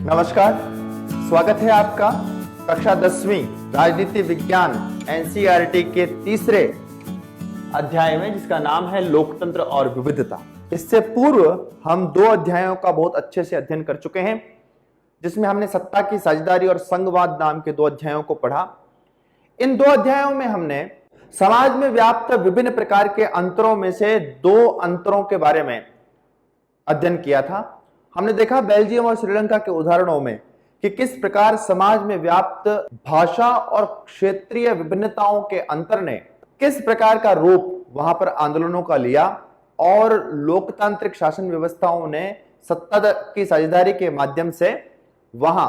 नमस्कार, स्वागत है आपका कक्षा 10वीं राजनीति विज्ञान एनसीईआरटी के तीसरे अध्याय में, जिसका नाम है लोकतंत्र और विविधता। इससे पूर्व हम दो अध्यायों का बहुत अच्छे से अध्ययन कर चुके हैं, जिसमें हमने सत्ता की साझेदारी और संघवाद नाम के दो अध्यायों को पढ़ा। इन दो अध्यायों में हमने समाज में व्याप्त विभिन्न प्रकार के अंतरों में से दो अंतरों के बारे में अध्ययन किया था। हमने देखा बेल्जियम और श्रीलंका के उदाहरणों में कि किस प्रकार समाज में व्याप्त भाषा और क्षेत्रीय विभिन्नताओं के अंतर ने किस प्रकार का रूप वहां पर आंदोलनों का लिया और लोकतांत्रिक शासन व्यवस्थाओं ने सत्ता की साझेदारी के माध्यम से वहां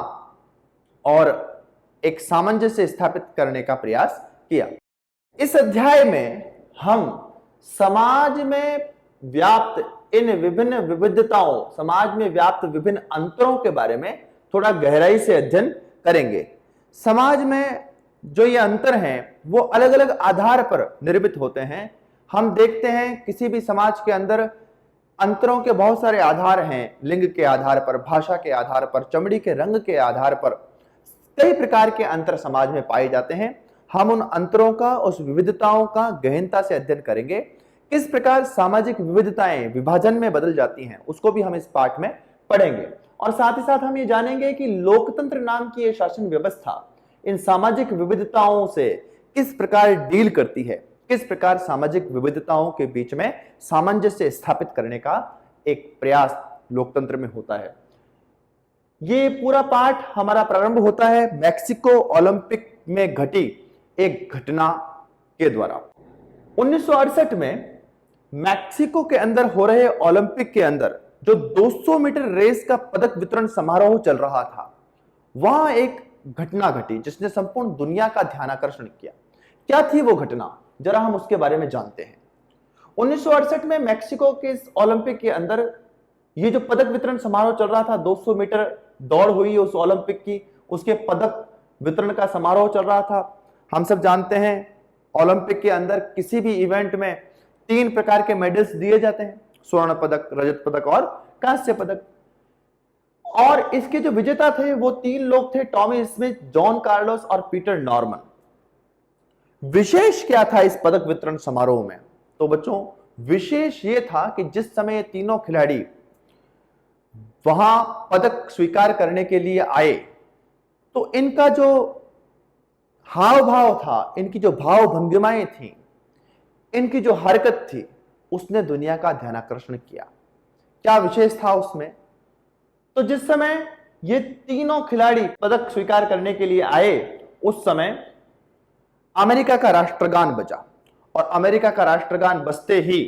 और एक सामंजस्य स्थापित करने का प्रयास किया। इस अध्याय में हम समाज में व्याप्त इन विभिन्न विविधताओं, समाज में व्याप्त विभिन्न अंतरों के बारे में थोड़ा गहराई से अध्ययन करेंगे। समाज में जो ये अंतर हैं वो अलग अलग आधार पर निर्मित होते हैं। हम देखते हैं किसी भी समाज के अंदर अंतरों के बहुत सारे आधार हैं, लिंग के आधार पर, भाषा के आधार पर, चमड़ी के रंग के आधार पर कई प्रकार के अंतर समाज में पाए जाते हैं। हम उन अंतरों का, उस विविधताओं का गहनता से अध्ययन करेंगे। किस प्रकार सामाजिक विविधताएं विभाजन में बदल जाती हैं उसको भी हम इस पाठ में पढ़ेंगे, और साथ ही साथ हम ये जानेंगे कि लोकतंत्र नाम की ये शासन व्यवस्था इन सामाजिक विविधताओं से किस प्रकार डील करती है, किस प्रकार सामाजिक विविधताओं के बीच में सामंजस्य स्थापित करने का एक प्रयास लोकतंत्र में होता है। ये पूरा पाठ हमारा प्रारंभ होता है मैक्सिको ओलंपिक में घटी एक घटना के द्वारा। 1968 में मैक्सिको के अंदर हो रहे ओलंपिक के अंदर जो 200 मीटर रेस का पदक वितरण समारोह चल रहा था, वहां एक घटना घटी जिसने संपूर्ण दुनिया का ध्यानाकर्षण किया। क्या थी वो घटना, जरा हम उसके बारे में जानते हैं। 1968 में मैक्सिको के इस ओलंपिक के अंदर ये जो पदक वितरण समारोह चल रहा था, 200 मीटर दौड़ हुई उस ओलंपिक की, उसके पदक वितरण का समारोह चल रहा था। हम सब जानते हैं ओलंपिक के अंदर किसी भी इवेंट में 3 प्रकार के मेडल्स दिए जाते हैं, स्वर्ण पदक, रजत पदक और कांस्य पदक। और इसके जो विजेता थे वो 3 लोग थे, टॉमी स्मिथ, जॉन कार्लोस और पीटर नॉर्मन। विशेष क्या था इस पदक वितरण समारोह में? तो बच्चों, विशेष ये था कि जिस समय ये तीनों खिलाड़ी वहां पदक स्वीकार करने के लिए आए तो इनका जो हाव भाव था, इनकी जो भाव भंगिमाएं थी, इनकी जो हरकत थी, उसने दुनिया का ध्यानाकर्षण किया। क्या विशेष था उसमें? तो जिस समय ये तीनों खिलाड़ी पदक स्वीकार करने के लिए आए उस समय अमेरिका का राष्ट्रगान बजा, और अमेरिका का राष्ट्रगान बजते ही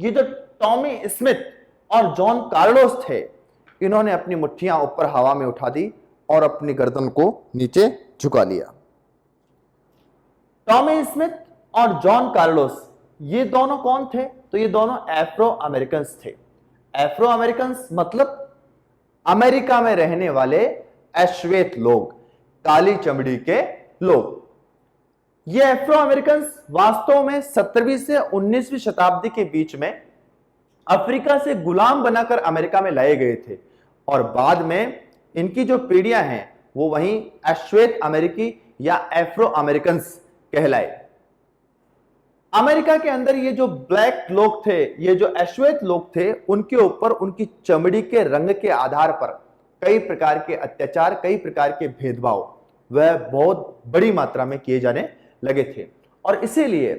ये जो टॉमी स्मिथ और जॉन कार्लोस थे, इन्होंने अपनी मुट्ठियां ऊपर हवा में उठा दी और अपनी गर्दन को नीचे झुका लिया। टॉमी स्मिथ और जॉन कार्लोस ये दोनों कौन थे? तो ये दोनों एफ्रो अमेरिकन्स थे। एफ्रो अमेरिकन्स मतलब अमेरिका में रहने वाले अश्वेत लोग, काली चमड़ी के लोग। ये एफ्रो अमेरिकन्स वास्तव में 17वीं से 19वीं शताब्दी के बीच में अफ्रीका से गुलाम बनाकर अमेरिका में लाए गए थे, और बाद में इनकी जो पीढ़ियां हैं वो वहीं अश्वेत अमेरिकी या एफ्रो अमेरिकन्स कहलाए। अमेरिका के अंदर ये जो ब्लैक लोग थे, ये जो अश्वेत लोग थे, उनके ऊपर उनकी चमड़ी के रंग के आधार पर कई प्रकार के अत्याचार, कई प्रकार के भेदभाव वह बहुत बड़ी मात्रा में किए जाने लगे थे। और इसीलिए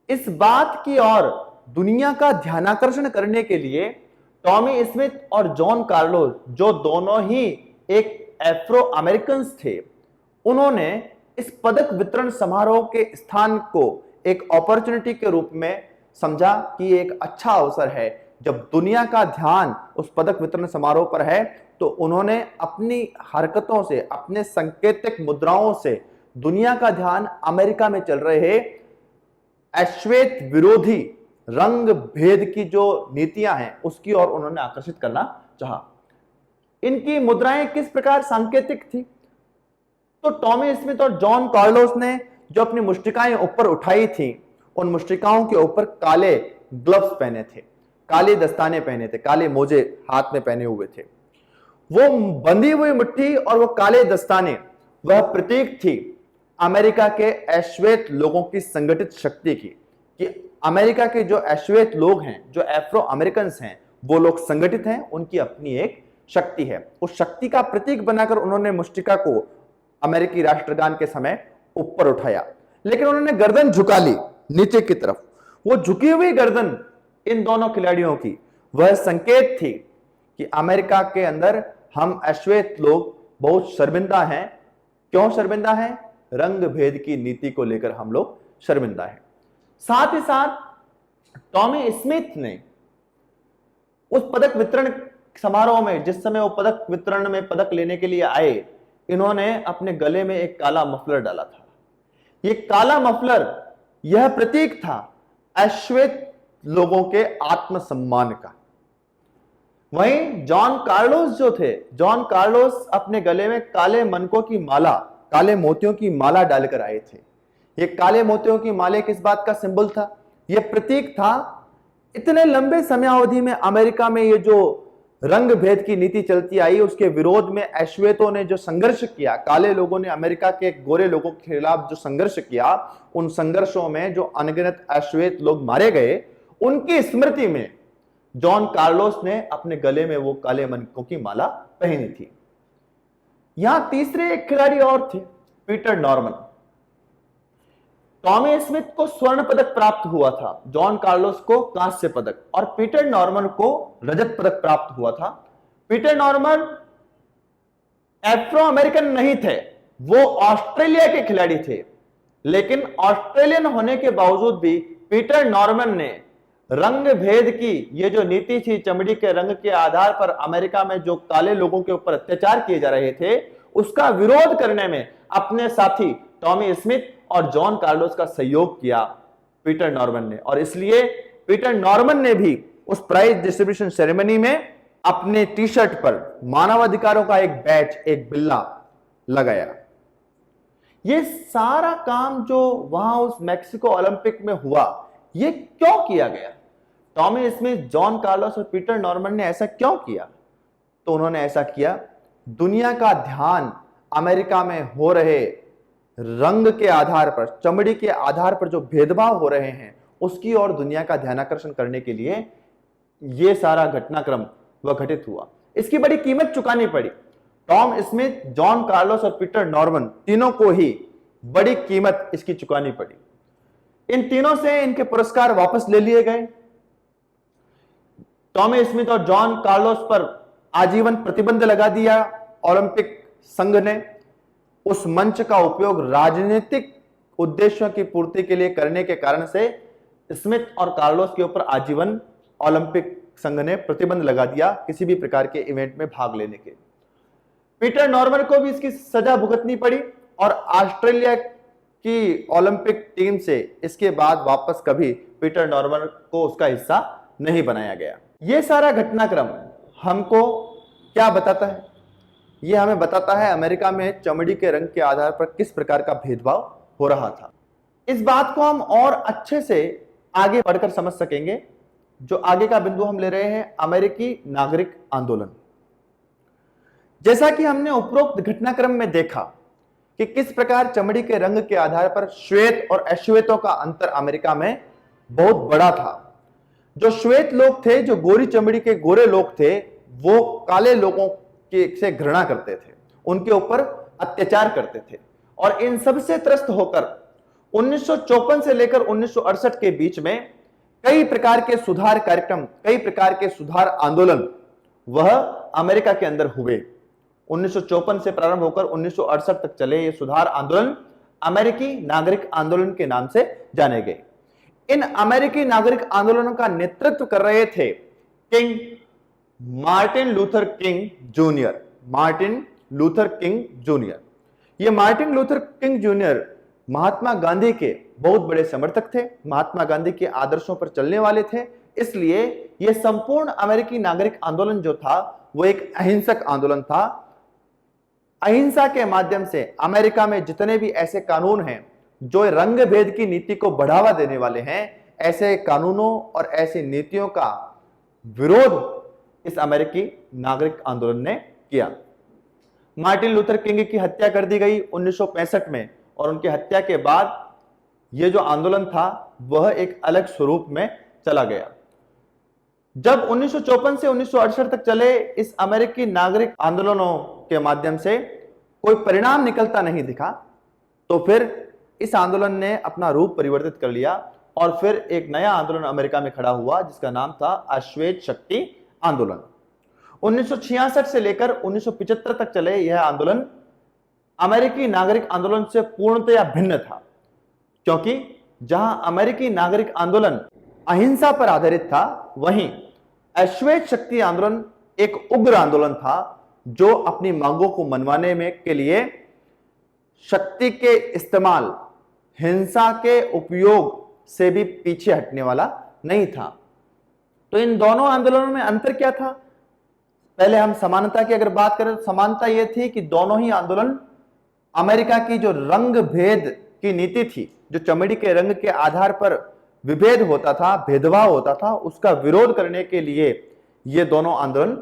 इस बात की ओर दुनिया का ध्यानाकर्षण करने के लिए टॉमी स्मिथ और जॉन कार्लोस, जो दोनों ही एक एफ्रो अमेरिकन्स थे, उन्होंने इस पदक वितरण समारोह के स्थान को एक अपॉर्चुनिटी के रूप में समझा कि एक अच्छा अवसर है। जब दुनिया का ध्यान उस पदक वितरण समारोह पर है तो उन्होंने अपनी हरकतों से, अपने संकेतिक मुद्राओं से दुनिया का ध्यान अमेरिका में चल रहे अश्वेत विरोधी रंग भेद की जो नीतियां हैं उसकी ओर उन्होंने आकर्षित करना चाहा। इनकी मुद्राएं किस प्रकार सांकेतिक थी? तो टॉमी स्मिथ और जॉन कार्लोस ने जो अपनी मुष्टिकाएं ऊपर उठाई थी, उन मुष्टिकाओं के ऊपर काले ग्लव्स पहने थे, काले दस्ताने पहने थे, काले मोजे हाथ में पहने हुए थे। वो बंधी हुई मुट्ठी और वो काले दस्ताने वह प्रतीक थी अमेरिका के अश्वेत लोगों की संगठित शक्ति की, कि अमेरिका के जो अश्वेत लोग हैं, जो अफ्रो अमेरिकन हैं, वो लोग संगठित हैं, उनकी अपनी एक शक्ति है। उस शक्ति का प्रतीक बनाकर उन्होंने मुष्टिका को अमेरिकी राष्ट्रगान के समय ऊपर उठाया, लेकिन उन्होंने गर्दन झुका ली नीचे की तरफ। वो झुकी हुई गर्दन इन दोनों खिलाड़ियों की वह संकेत थी कि अमेरिका के अंदर हम अश्वेत लोग बहुत शर्मिंदा हैं। क्यों शर्मिंदा हैं? रंग भेद की नीति को लेकर हम लोग शर्मिंदा हैं। साथ ही साथ टॉमी स्मिथ ने उस पदक वितरण समारोह में, जिस समय वो पदक वितरण में पदक लेने के लिए आए, इन्होंने अपने गले में एक काला मफलर डाला था। ये काला मफलर यह प्रतीक था अश्वेत लोगों के आत्मसम्मान का। वहीं जॉन कार्लोस जो थे, जॉन कार्लोस अपने गले में काले मनकों की माला, काले मोतियों की माला डालकर आए थे। ये काले मोतियों की माले किस बात का सिंबल था? यह प्रतीक था इतने लंबे समयावधि में अमेरिका में ये जो रंग भेद की नीति चलती आई, उसके विरोध में अश्वेतों ने जो संघर्ष किया, काले लोगों ने अमेरिका के गोरे लोगों के खिलाफ जो संघर्ष किया, उन संघर्षों में जो अनगिनत अश्वेत लोग मारे गए, उनकी स्मृति में जॉन कार्लोस ने अपने गले में वो काले मनकों की माला पहनी थी। यहां तीसरे एक खिलाड़ी और थे, पीटर नॉर्मन। टॉमी स्मिथ को स्वर्ण पदक प्राप्त हुआ था, जॉन कार्लोस को कांस्य पदक और पीटर नॉर्मन को रजत पदक प्राप्त हुआ था। पीटर नॉर्मन अफ्रो अमेरिकन नहीं थे, वो ऑस्ट्रेलिया के खिलाड़ी थे, लेकिन ऑस्ट्रेलियन होने के बावजूद भी पीटर नॉर्मन ने रंग भेद की ये जो नीति थी, चमड़ी के रंग के आधार पर अमेरिका में जो काले लोगों के ऊपर अत्याचार किए जा रहे थे, उसका विरोध करने में अपने साथी टॉमी स्मिथ और जॉन कार्लोस का सहयोग किया पीटर नॉर्मन ने। और इसलिए पीटर नॉर्मन ने भी उस प्राइज डिस्ट्रीब्यूशन सेरेमनी में अपने टी शर्ट पर मानवाधिकारों का एक बैच, एक बिल्ला लगाया। ये सारा काम जो वहां उस मैक्सिको ओलंपिक में हुआ, ये क्यों किया गया? टॉमी स्मिथ, जॉन कार्लोस और पीटर नॉर्मन ने ऐसा क्यों किया? तो उन्होंने ऐसा किया, दुनिया का ध्यान अमेरिका में हो रहे रंग के आधार पर, चमड़ी के आधार पर जो भेदभाव हो रहे हैं, उसकी ओर दुनिया का ध्यानाकर्षण करने के लिए यह सारा घटनाक्रम वह घटित हुआ। इसकी बड़ी कीमत चुकानी पड़ी। टॉम स्मिथ, जॉन कार्लोस और पीटर नॉर्मन, तीनों को ही बड़ी कीमत इसकी चुकानी पड़ी। इन तीनों से इनके पुरस्कार वापस ले लिए गए। टॉमी स्मिथ और जॉन कार्लोस पर आजीवन प्रतिबंध लगा दिया ओलंपिक संघ ने। उस मंच का उपयोग राजनीतिक उद्देश्यों की पूर्ति के लिए करने के कारण से स्मिथ और कार्लोस के ऊपर आजीवन ओलंपिक संघ ने प्रतिबंध लगा दिया किसी भी प्रकार के इवेंट में भाग लेने के। पीटर नॉर्मन को भी इसकी सजा भुगतनी पड़ी और ऑस्ट्रेलिया की ओलंपिक टीम से इसके बाद वापस कभी पीटर नॉर्मन को उसका हिस्सा नहीं बनाया गया। यह सारा घटनाक्रम हमको क्या बताता है? यह हमें बताता है अमेरिका में चमड़ी के रंग के आधार पर किस प्रकार का भेदभाव हो रहा था। इस बात को हम और अच्छे से आगे बढ़कर समझ सकेंगे। जो आगे का बिंदु हम ले रहे हैं, अमेरिकी नागरिक आंदोलन। जैसा कि हमने उपरोक्त घटनाक्रम में देखा कि किस प्रकार चमड़ी के रंग के आधार पर श्वेत और अश्वेतों का अंतर अमेरिका में बहुत बड़ा था। जो श्वेत लोग थे, जो गोरी चमड़ी के गोरे लोग थे, वो काले लोगों के से घृणा करते थे, उनके ऊपर अत्याचार करते थे। और इन सब से त्रस्त होकर 1954 से लेकर 1968 के बीच में कई प्रकार के सुधार कार्यक्रम, कई प्रकार के सुधार आंदोलन वह अमेरिका के अंदर हुए। 1954 से प्रारंभ होकर 1968 तक चले ये सुधार आंदोलन अमेरिकी नागरिक आंदोलन के नाम से जाने गए। इन अमेरिकी नागरिक आंदोलनों का नेतृत्व कर रहे थे king Martin Luther king junior. Martin Luther king junior, ये Martin Luther king junior Mahatma Gandhi के बहुत बड़े समर्थक थे, महात्मा गांधी के आदर्शों पर चलने वाले थे। इसलिए यह संपूर्ण अमेरिकी नागरिक आंदोलन जो था वो एक अहिंसक आंदोलन था। अहिंसा के माध्यम से अमेरिका में जितने भी ऐसे कानून हैं जो रंग भेद की नीति को बढ़ावा देने वाले हैं, ऐसे कानूनों और ऐसी नीतियों का विरोध इस अमेरिकी नागरिक आंदोलन ने किया। मार्टिन लूथर किंग की हत्या कर दी गई 1965 में, और उनकी हत्या के बाद यह जो आंदोलन था वह एक अलग स्वरूप में चला गया। जब 1954 से 1968 तक चले इस अमेरिकी नागरिक आंदोलनों के माध्यम से कोई परिणाम निकलता नहीं दिखा, तो फिर इस आंदोलन ने अपना रूप परिवर्तित कर लिया और फिर एक नया आंदोलन अमेरिका में खड़ा हुआ जिसका नाम था अश्वेत शक्ति आंदोलन। 1966 से लेकर 1975 तक चले यह आंदोलन अमेरिकी नागरिक आंदोलन से पूर्णतया भिन्न था, क्योंकि जहां अमेरिकी नागरिक आंदोलन अहिंसा पर आधारित था, वहीं अश्वेत शक्ति आंदोलन एक उग्र आंदोलन था जो अपनी मांगों को मनवाने में के लिए शक्ति के इस्तेमाल, हिंसा के उपयोग से भी पीछे हटने वाला नहीं था। तो इन दोनों आंदोलनों में अंतर क्या था? पहले हम समानता की अगर बात करें तो समानता यह थी कि दोनों ही आंदोलन अमेरिका की जो रंग भेद की नीति थी, जो चमड़ी के रंग के आधार पर विभेद होता था, भेदभाव होता था, उसका विरोध करने के लिए ये दोनों आंदोलन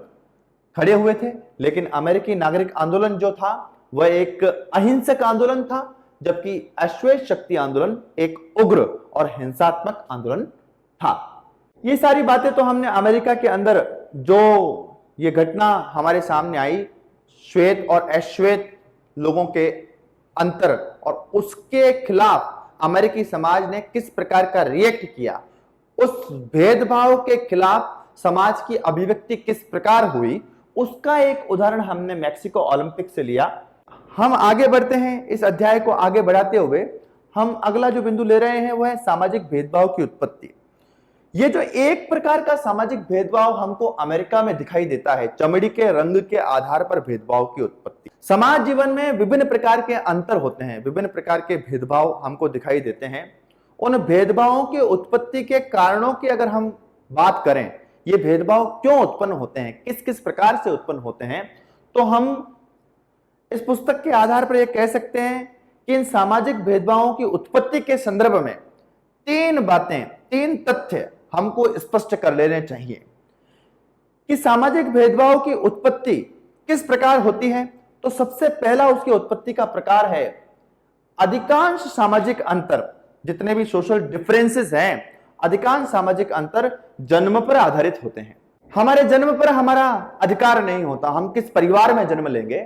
खड़े हुए थे। लेकिन अमेरिकी नागरिक आंदोलन जो था वह एक अहिंसक आंदोलन था, जबकि अश्वेत शक्ति आंदोलन एक उग्र और हिंसात्मक आंदोलन था। ये सारी बातें तो हमने अमेरिका के अंदर जो ये घटना हमारे सामने आई, श्वेत और अश्वेत लोगों के अंतर, और उसके खिलाफ अमेरिकी समाज ने किस प्रकार का रिएक्ट किया, उस भेदभाव के खिलाफ समाज की अभिव्यक्ति किस प्रकार हुई, उसका एक उदाहरण हमने मैक्सिको ओलंपिक से लिया। हम आगे बढ़ते हैं। इस अध्याय को आगे बढ़ाते हुए हम अगला जो बिंदु ले रहे हैं वह है सामाजिक भेदभाव की उत्पत्ति। यह जो एक प्रकार का सामाजिक भेदभाव हमको अमेरिका में दिखाई देता है, चमड़ी के रंग के आधार पर भेदभाव की उत्पत्ति। समाज जीवन में विभिन्न प्रकार के अंतर होते हैं, विभिन्न प्रकार के भेदभाव हमको दिखाई देते हैं। उन भेदभावों की उत्पत्ति के कारणों की अगर हम बात करें, ये भेदभाव क्यों उत्पन्न होते हैं, किस किस प्रकार से उत्पन्न होते हैं, तो हम इस पुस्तक के आधार पर यह कह सकते हैं कि इन सामाजिक भेदभावों की उत्पत्ति के संदर्भ में तीन बातें, तीन तथ्य हमको स्पष्ट कर लेने चाहिए कि सामाजिक भेदभाव की उत्पत्ति किस प्रकार होती है। तो सबसे पहला उसकी उत्पत्ति का प्रकार है अधिकांश सामाजिक अंतर, जितने भी सोशल डिफरेंसेस हैं, अधिकांश सामाजिक अंतर जन्म पर आधारित होते हैं। हमारे जन्म पर हमारा अधिकार नहीं होता। हम किस परिवार में जन्म लेंगे,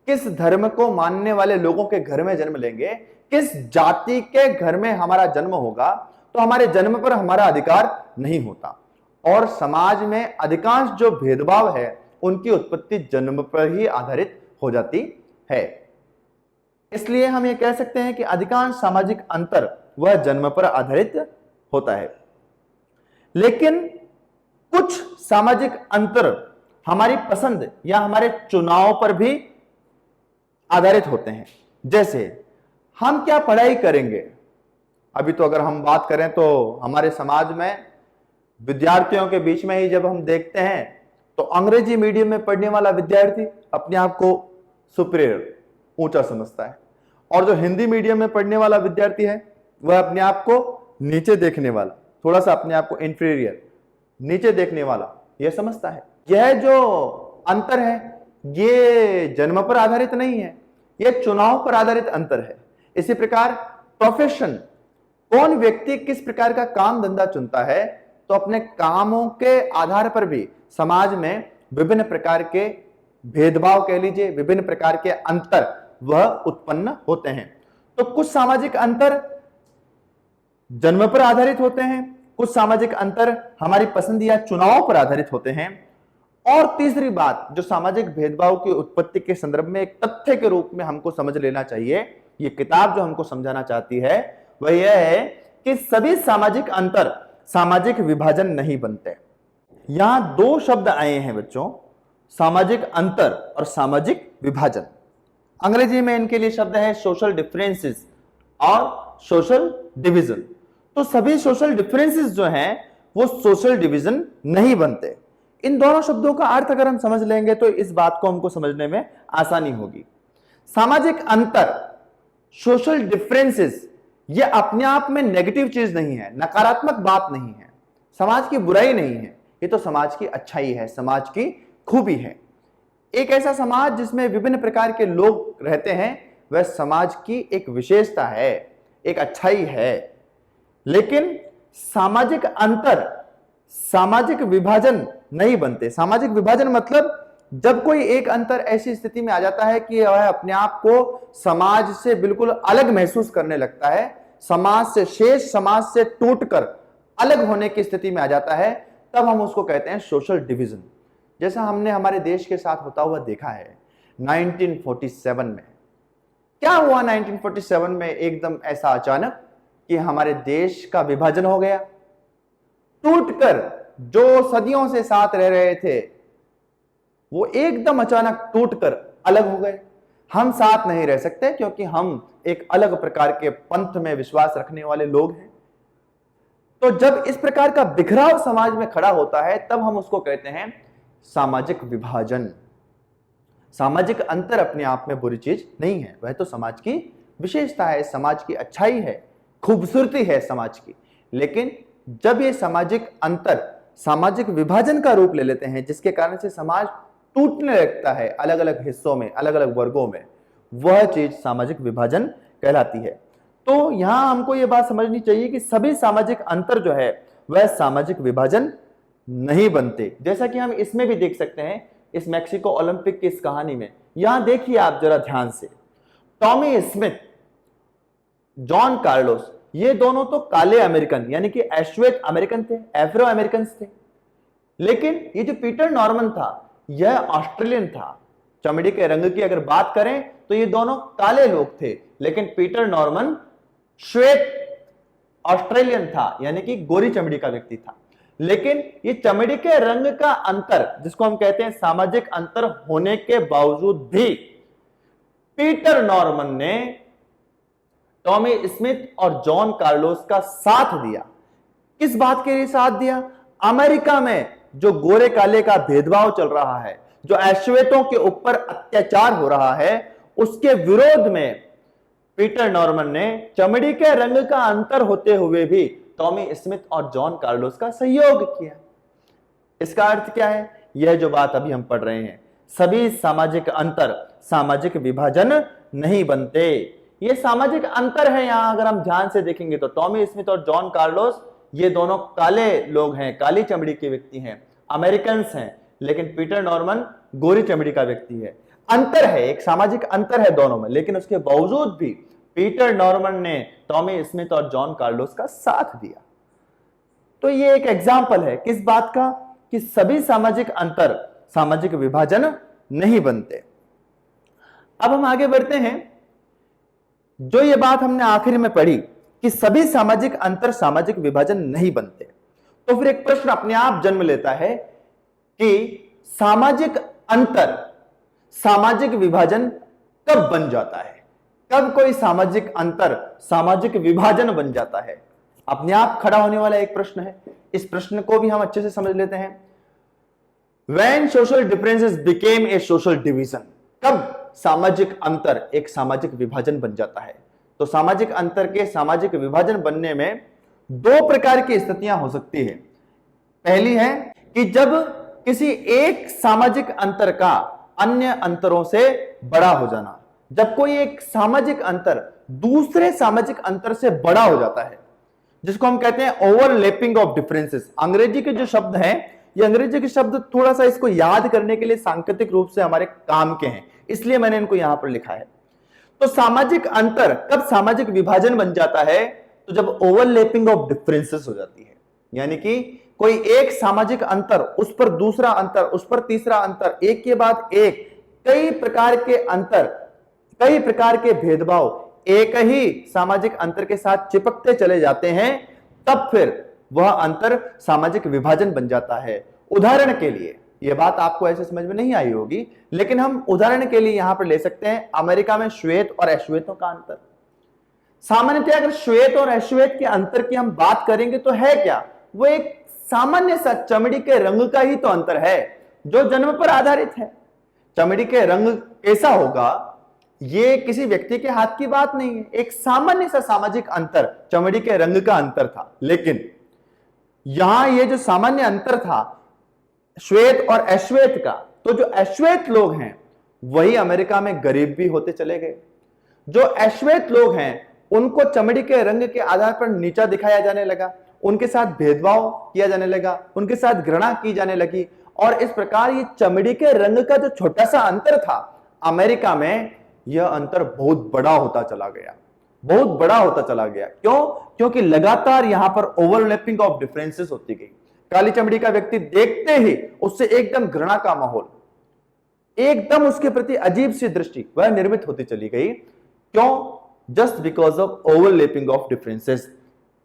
किस धर्म को मानने वाले लोगों के घर में जन्म लेंगे, किस जाति के घर में हमारा जन्म होगा, तो हमारे जन्म पर हमारा अधिकार नहीं होता। और समाज में अधिकांश जो भेदभाव है उनकी उत्पत्ति जन्म पर ही आधारित हो जाती है। इसलिए हम ये कह सकते हैं कि अधिकांश सामाजिक अंतर वह जन्म पर आधारित होता है। लेकिन कुछ सामाजिक अंतर हमारी पसंद या हमारे चुनाव पर भी आधारित होते हैं। जैसे हम क्या पढ़ाई करेंगे। अभी तो अगर हम बात करें तो हमारे समाज में विद्यार्थियों के बीच में ही जब हम देखते हैं तो अंग्रेजी मीडियम में पढ़ने वाला विद्यार्थी अपने आप को सुपीरियर, ऊंचा समझता है, और जो हिंदी मीडियम में पढ़ने वाला विद्यार्थी है वह अपने आप को नीचे देखने वाला, थोड़ा सा अपने आप को इंफीरियर, नीचे देखने वाला यह समझता है। यह जो अंतर है ये जन्म पर आधारित नहीं है, यह चुनाव पर आधारित अंतर है। इसी प्रकार प्रोफेशन, कौन व्यक्ति किस प्रकार का काम धंधा चुनता है, तो अपने कामों के आधार पर भी समाज में विभिन्न प्रकार के भेदभाव कह लीजिए, विभिन्न प्रकार के अंतर वह उत्पन्न होते हैं। तो कुछ सामाजिक अंतर जन्म पर आधारित होते हैं, कुछ सामाजिक अंतर हमारी पसंद या चुनाव पर आधारित होते हैं। और तीसरी बात जो सामाजिक भेदभाव की उत्पत्ति के संदर्भ में एक तथ्य के रूप में हमको समझ लेना चाहिए, ये किताब जो हमको समझाना चाहती है वह यह है कि सभी सामाजिक अंतर सामाजिक विभाजन नहीं बनते। यहां दो शब्द आए हैं बच्चों, सामाजिक अंतर और सामाजिक विभाजन। अंग्रेजी में इनके लिए शब्द है सोशल डिफरेंसेस और सोशल डिवीजन। तो सभी सोशल डिफरेंसेस जो हैं वो सोशल डिवीजन नहीं बनते। इन दोनों शब्दों का अर्थ अगर हम समझ लेंगे तो इस बात को हमको समझने में आसानी होगी। सामाजिक अंतर, सोशल डिफरेंसेस, ये अपने आप में नेगेटिव चीज नहीं है, नकारात्मक बात नहीं है, समाज की बुराई नहीं है, ये तो समाज की अच्छाई है, समाज की खूबी है। एक ऐसा समाज जिसमें विभिन्न प्रकार के लोग रहते हैं, वह समाज की एक विशेषता है, एक अच्छाई है। लेकिन सामाजिक अंतर, सामाजिक विभाजन नहीं बनते। सामाजिक विभाजन मतलब जब कोई एक अंतर ऐसी स्थिति में आ जाता है कि वह अपने आप को समाज से बिल्कुल अलग महसूस करने लगता है, समाज से, शेष समाज से टूटकर अलग होने की स्थिति में आ जाता है, तब हम उसको कहते हैं सोशल डिवीजन। जैसा हमने हमारे देश के साथ होता हुआ देखा है 1947 में। क्या हुआ 1947 में एकदम ऐसा अचानक कि हमारे देश का विभाजन हो गया। टूटकर जो सदियों से साथ रह रहे थे वो एकदम अचानक टूटकर अलग हो गए। हम साथ नहीं रह सकते क्योंकि हम एक अलग प्रकार के पंथ में विश्वास रखने वाले लोग हैं। तो जब इस प्रकार का बिखराव समाज में खड़ा होता है तब हम उसको कहते हैं सामाजिक विभाजन। सामाजिक अंतर अपने आप में बुरी चीज नहीं है, वह तो समाज की विशेषता है, समाज की अच्छाई है, खूबसूरती है समाज की। लेकिन जब ये सामाजिक अंतर सामाजिक विभाजन का रूप ले लेते हैं, जिसके कारण से समाज टूटने लगता है अलग अलग हिस्सों में, अलग अलग वर्गों में, वह चीज सामाजिक विभाजन कहलाती है। तो यहां हमको यह बात समझनी चाहिए कि सभी सामाजिक अंतर जो है वह सामाजिक विभाजन नहीं बनते। जैसा कि हम इसमें भी देख सकते हैं, इस मैक्सिको ओलंपिक की इस कहानी में। यहां देखिए आप जरा ध्यान से, टॉमी स्मिथ, जॉन कार्लोस, ये दोनों तो काले अमेरिकन यानी कि एश्वेत अमेरिकन थे, एफ्रो अमेरिकन थे। लेकिन ये जो पीटर नॉर्मन था यह ऑस्ट्रेलियन था। चमड़ी के रंग की अगर बात करें तो ये दोनों काले लोग थे, लेकिन पीटर नॉर्मन श्वेत ऑस्ट्रेलियन था यानी कि गोरी चमड़ी का व्यक्ति था। लेकिन ये चमड़ी के रंग का अंतर, जिसको हम कहते हैं सामाजिक अंतर होने के बावजूद भी पीटर नॉर्मन ने टॉमी स्मिथ और जॉन कार्लोस का साथ दिया। किस बात के लिए साथ दिया? अमेरिका में जो गोरे काले का भेदभाव चल रहा है, जो एश्वेतों के ऊपर अत्याचार हो रहा है, उसके विरोध में पीटर नॉर्मन ने चमड़ी के रंग का अंतर होते हुए भी टॉमी स्मिथ और जॉन कार्लोस का सहयोग किया। इसका अर्थ क्या है? यह जो बात अभी हम पढ़ रहे हैं, सभी सामाजिक अंतर सामाजिक विभाजन नहीं बनते। ये सामाजिक अंतर है। यहां अगर हम ध्यान से देखेंगे तो टॉमी स्मिथ और जॉन कार्लोस ये दोनों काले लोग हैं, काली चमड़ी के व्यक्ति हैं, अमेरिकन हैं, लेकिन पीटर नॉर्मन गोरी चमड़ी का व्यक्ति है। अंतर है, एक सामाजिक अंतर है दोनों में, लेकिन उसके बावजूद भी पीटर नॉर्मन ने टॉमी स्मिथ और जॉन कार्लोस का साथ दिया। तो ये एक एग्जाम्पल है किस बात का? कि सभी सामाजिक अंतर सामाजिक विभाजन नहीं बनते। अब हम आगे बढ़ते हैं। जो ये बात हमने आखिर में पढ़ी कि सभी सामाजिक अंतर सामाजिक विभाजन नहीं बनते, तो फिर एक प्रश्न अपने आप जन्म लेता है कि सामाजिक अंतर सामाजिक विभाजन कब बन जाता है? कब कोई सामाजिक अंतर सामाजिक विभाजन बन जाता है? अपने आप खड़ा होने वाला एक प्रश्न है। इस प्रश्न को भी हम अच्छे से समझ लेते हैं। When social differences became a social division, कब सामाजिक अंतर एक सामाजिक विभाजन बन जाता है? तो सामाजिक अंतर के सामाजिक विभाजन बनने में दो प्रकार की स्थितियां हो सकती है। पहली है कि जब किसी एक सामाजिक अंतर का अन्य अंतरों से बड़ा हो जाना। जब कोई एक सामाजिक अंतर दूसरे सामाजिक अंतर से बड़ा हो जाता है, जिसको हम कहते हैं ओवरलैपिंग ऑफ डिफरेंसेस। अंग्रेजी के जो शब्द हैं, ये अंग्रेजी के शब्द थोड़ा सा इसको याद करने के लिए सांकेतिक रूप से हमारे काम के हैं, इसलिए मैंने इनको यहां पर लिखा है। तो सामाजिक अंतर कब सामाजिक विभाजन बन जाता है? तो जब ओवरलैपिंग ऑफ डिफरेंसेस हो जाती है, यानी कि कोई एक सामाजिक अंतर, उस पर दूसरा अंतर, उस पर तीसरा अंतर, एक के बाद एक, कई प्रकार के अंतर, कई प्रकार के भेदभाव एक ही सामाजिक अंतर के साथ चिपकते चले जाते हैं, तब फिर वह अंतर सामाजिक विभाजन बन जाता है। उदाहरण के लिए, यह बात आपको ऐसे समझ में नहीं आई होगी, लेकिन हम उदाहरण के लिए यहां पर ले सकते हैं अमेरिका में श्वेत और अश्वेतों का अंतर। सामान्यतः अगर श्वेत और अश्वेत के अंतर की हम बात करेंगे तो है क्या? वो एक सामान्य सा चमड़ी के रंग का ही तो अंतर है, जो जन्म पर आधारित है। चमड़ी के रंग कैसा होगा, ये किसी व्यक्ति के हाथ की बात नहीं है। एक सामान्य सा सामाजिक अंतर चमड़ी के रंग का अंतर था। लेकिन यहां ये जो सामान्य अंतर था श्वेत और अश्वेत का, तो जो अश्वेत लोग हैं वही अमेरिका में गरीब भी होते चले गए। जो अश्वेत लोग हैं उनको चमड़ी के रंग के आधार पर नीचा दिखाया जाने लगा, उनके साथ भेदभाव किया जाने लगा, उनके साथ घृणा की जाने लगी। और इस प्रकार ये चमड़ी के रंग का जो छोटा सा अंतर था, अमेरिका में यह अंतर बहुत बड़ा होता चला गया, बहुत बड़ा होता चला गया। क्यों? क्योंकि लगातार यहां पर ओवरलैपिंग ऑफ डिफरेंसेस होती गई। काली चमड़ी का व्यक्ति देखते ही उससे एकदम घृणा का माहौल, एकदम उसके प्रति अजीब सी दृष्टि वह निर्मित होती चली गई। क्यों? Just because of overlapping of differences.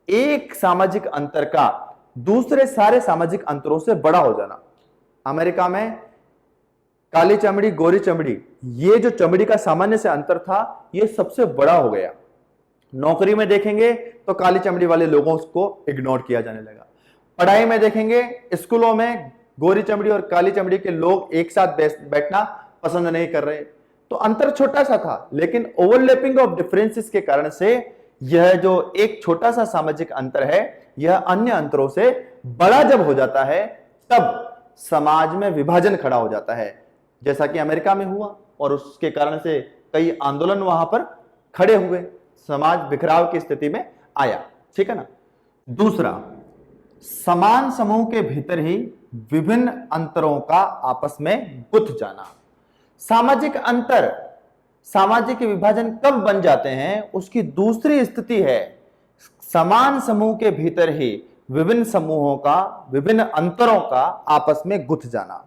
एक सामाजिक अंतर का दूसरे सारे सामाजिक अंतरों से बड़ा हो जाना। अमेरिका में काली चमड़ी, गोरी चमड़ी, ये जो चमड़ी का सामान्य से अंतर था, ये सबसे बड़ा हो गया। नौकरी में देखेंगे तो काली चमड़ी वाले लोगों को इग्नोर किया जाने लगा। पढ़ाई में देखेंगे, स्कूलों में गोरी चमड़ी और काली चमड़ी के लोग एक साथ बैठना पसंद नहीं कर रहे। तो अंतर छोटा सा था, लेकिन ओवरलैपिंग ऑफ डिफरेंसेस के कारण से यह जो एक छोटा सा सामाजिक अंतर है, यह अन्य अंतरों से बड़ा जब हो जाता है, तब समाज में विभाजन खड़ा हो जाता है, जैसा कि अमेरिका में हुआ। और उसके कारण से कई आंदोलन वहां पर खड़े हुए, समाज बिखराव की स्थिति में आया। ठीक है ना। दूसरा, समान समूह के भीतर ही विभिन्न अंतरों का आपस में गुथ जाना। सामाजिक अंतर, सामाजिक विभाजन कब बन जाते हैं, उसकी दूसरी स्थिति है समान समूह के भीतर ही विभिन्न समूहों का, विभिन्न अंतरों का आपस में गुथ जाना।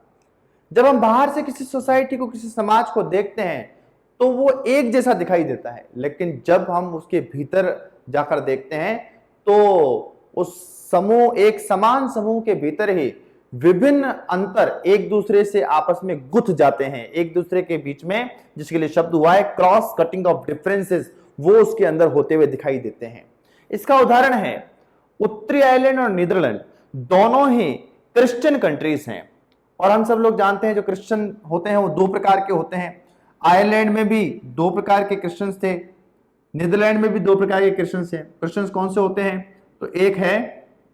जब हम बाहर से किसी सोसाइटी को, किसी समाज को देखते हैं तो वो एक जैसा दिखाई देता है, लेकिन जब हम उसके भीतर जाकर देखते हैं तो उस समूह, एक समान समूह के भीतर ही विभिन्न अंतर एक दूसरे से आपस में गुथ जाते हैं, एक दूसरे के बीच में, जिसके लिए शब्द हुआ है क्रॉस कटिंग ऑफ डिफरेंसेस, वो उसके अंदर होते हुए दिखाई देते हैं। इसका उदाहरण है उत्तरी आयरलैंड और नीदरलैंड, दोनों ही क्रिश्चियन कंट्रीज हैं। और हम सब लोग जानते हैं जो क्रिश्चियन होते हैं वो दो प्रकार के होते हैं। आयरलैंड में भी दो प्रकार के क्रिश्चियंस थे, नीदरलैंड में भी दो प्रकार के क्रिश्चियंस हैं। क्रिश्चियंस कौन से होते हैं? तो एक है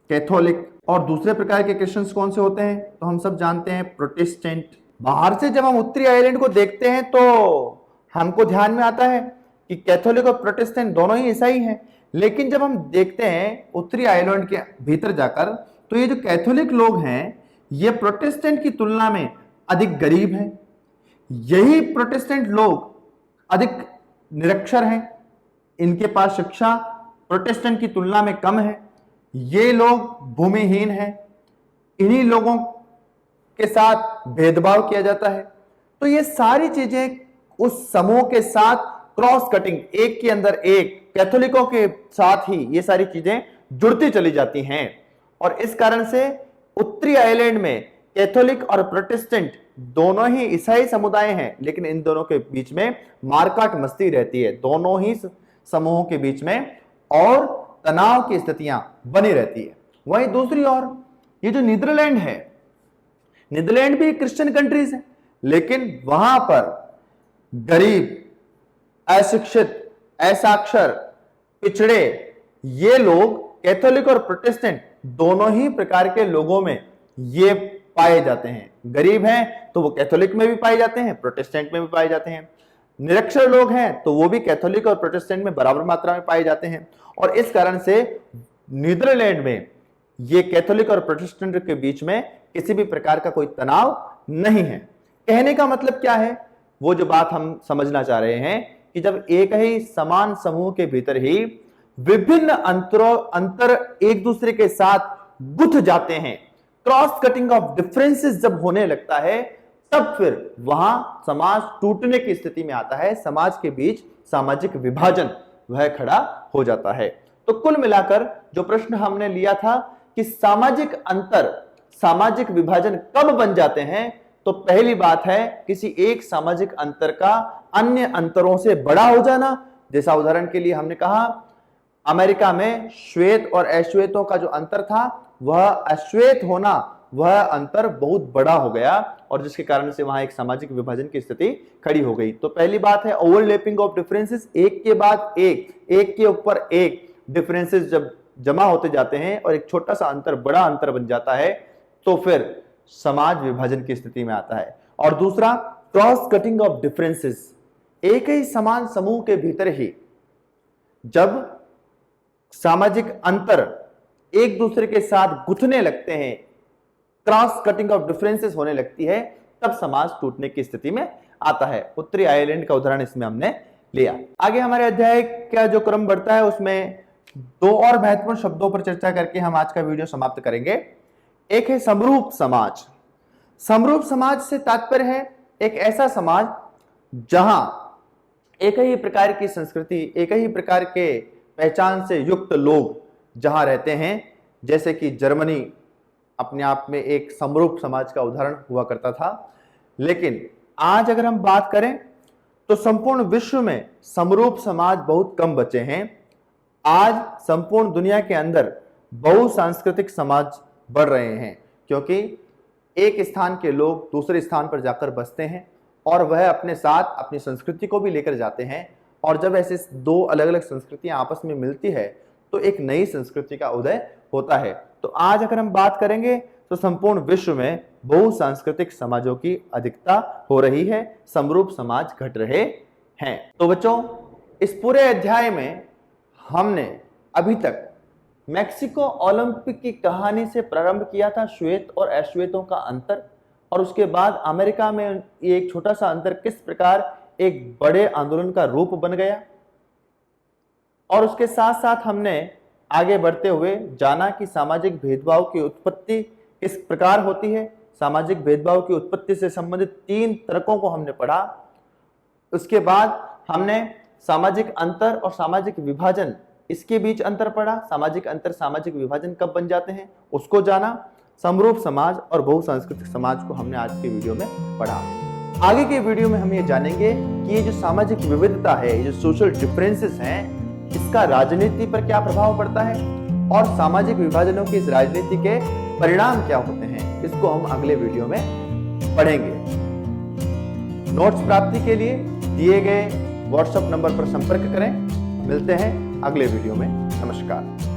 कैथोलिक, और दूसरे प्रकार के क्रिश्चियंस कौन से होते हैं? तो हम सब जानते हैं प्रोटेस्टेंट। बाहर से जब हम उत्तरी आयरलैंड को देखते हैं तो हमको ध्यान में आता है कि कैथोलिक और प्रोटेस्टेंट दोनों ही ईसाई हैं, लेकिन जब हम देखते हैं उत्तरी आयरलैंड के भीतर जाकर तो ये जो कैथोलिक लोग हैं ये प्रोटेस्टेंट की तुलना में अधिक गरीब हैं। यही प्रोटेस्टेंट लोग अधिक निरक्षर हैं, इनके पास शिक्षा प्रोटेस्टेंट की तुलना में कम है। ये लोग भूमिहीन हैं, इन्हीं लोगों के साथ भेदभाव किया जाता है। तो ये सारी चीजें उस समूह के साथ क्रॉस कटिंग, एक के अंदर एक, कैथोलिकों के साथ ही ये सारी चीजें जुड़ती चली जाती हैं। और इस कारण से उत्तरी आयरलैंड में कैथोलिक और प्रोटेस्टेंट दोनों ही ईसाई समुदाय हैं, लेकिन इन दोनों के बीच में मारकाट मस्ती रहती है, दोनों ही समूहों के बीच में, और तनाव की स्थितियां बनी रहती है। वहीं दूसरी ओर ये जो नीदरलैंड है, नीदरलैंड भी क्रिश्चियन कंट्रीज है, लेकिन वहां पर गरीब, अशिक्षित, असाक्षर, पिछड़े, ये लोग कैथोलिक और प्रोटेस्टेंट दोनों ही प्रकार के लोगों में ये पाए जाते हैं। गरीब हैं तो वो कैथोलिक में भी पाए जाते हैं, प्रोटेस्टेंट में भी पाए जाते हैं। निरक्षर लोग हैं तो वो भी कैथोलिक और प्रोटेस्टेंट में बराबर मात्रा में पाए जाते हैं। और इस कारण से नीदरलैंड में ये कैथोलिक और प्रोटेस्टेंट के बीच में किसी भी प्रकार का कोई तनाव नहीं है। कहने का मतलब क्या है? वो जो बात हम समझना चाह रहे हैं कि जब एक ही समान समूह के भीतर ही विभिन्न अंतर एक दूसरे के साथ गुथ जाते हैं, क्रॉस कटिंग ऑफ डिफरेंसेस जब होने लगता है, तब फिर वहां समाज टूटने की स्थिति में आता है, समाज के बीच सामाजिक विभाजन वह खड़ा हो जाता है। तो कुल मिलाकर जो प्रश्न हमने लिया था कि सामाजिक अंतर, सामाजिक विभाजन कब बन जाते हैं, तो पहली बात है किसी एक सामाजिक अंतर का अन्य अंतरों से बड़ा हो जाना। जैसा उदाहरण के लिए हमने कहा अमेरिका में श्वेत और अश्वेतों का जो अंतर था, वह अश्वेत होना, वह अंतर बहुत बड़ा हो गया, और जिसके कारण से वहां एक सामाजिक विभाजन की स्थिति खड़ी हो गई। तो पहली बात है ओवरलैपिंग ऑफ डिफरेंसेस, एक के बाद एक, एक के ऊपर एक डिफरेंसेस जब जमा होते जाते हैं और एक छोटा सा अंतर बड़ा अंतर बन जाता है, तो फिर समाज विभाजन की स्थिति में आता है। और दूसरा क्रॉस कटिंग ऑफ डिफरेंसेस, एक ही समान समूह के भीतर ही जब सामाजिक अंतर एक दूसरे के साथ गुथने लगते हैं, क्रॉस कटिंग ऑफ डिफरेंसेस होने लगती है, तब समाज टूटने की स्थिति में आता है। उत्तरी आयरलैंड का उदाहरण इसमें हमने लिया। आगे हमारे अध्याय का जो क्रम बढ़ता है उसमें दो और महत्वपूर्ण शब्दों पर चर्चा करके हम आज का वीडियो समाप्त करेंगे। एक है समरूप समाज। समरूप समाज से तात्पर्य है एक ऐसा समाज जहां एक ही प्रकार की संस्कृति, एक ही प्रकार के पहचान से युक्त लोग जहां रहते हैं, जैसे कि जर्मनी अपने आप में एक समरूप समाज का उदाहरण हुआ करता था। लेकिन आज अगर हम बात करें तो संपूर्ण विश्व में समरूप समाज बहुत कम बचे हैं। आज संपूर्ण दुनिया के अंदर बहुसांस्कृतिक समाज बढ़ रहे हैं, क्योंकि एक स्थान के लोग दूसरे स्थान पर जाकर बसते हैं और वह अपने साथ अपनी संस्कृति को भी लेकर जाते हैं, और जब ऐसे दो अलग अलग संस्कृतियां आपस में मिलती है तो एक नई संस्कृति का उदय होता है। तो आज अगर हम बात करेंगे तो संपूर्ण विश्व में बहुसांस्कृतिक समाजों की अधिकता हो रही है, समरूप समाज घट रहे हैं। तो बच्चों, इस पूरे अध्याय में हमने अभी तक मैक्सिको ओलंपिक की कहानी से प्रारंभ किया था, श्वेत और अश्वेतों का अंतर, और उसके बाद अमेरिका में ये एक छोटा सा अंतर किस प्रकार एक बड़े आंदोलन का रूप बन गया, और उसके साथ साथ हमने आगे बढ़ते हुए जाना कि सामाजिक भेदभाव की उत्पत्ति किस प्रकार होती है। सामाजिक भेदभाव की उत्पत्ति से संबंधित 3 तर्कों को हमने पढ़ा। उसके बाद हमने सामाजिक अंतर और सामाजिक विभाजन, इसके बीच अंतर पढ़ा। सामाजिक अंतर, सामाजिक विभाजन कब बन जाते हैं उसको जाना। समरूप समाज और बहुसांस्कृतिक समाज को हमने आज के वीडियो में पढ़ा। आगे के वीडियो में हम ये जानेंगे कि ये जो सामाजिक विविधता है, ये जो सोशल डिफरेंसेस हैं, इसका राजनीति पर क्या प्रभाव पड़ता है, और सामाजिक विभाजनों की इस राजनीति के परिणाम क्या होते हैं, इसको हम अगले वीडियो में पढ़ेंगे। नोट्स प्राप्ति के लिए दिए गए व्हाट्सएप नंबर पर संपर्क करें। मिलते हैं अगले वीडियो में। नमस्कार।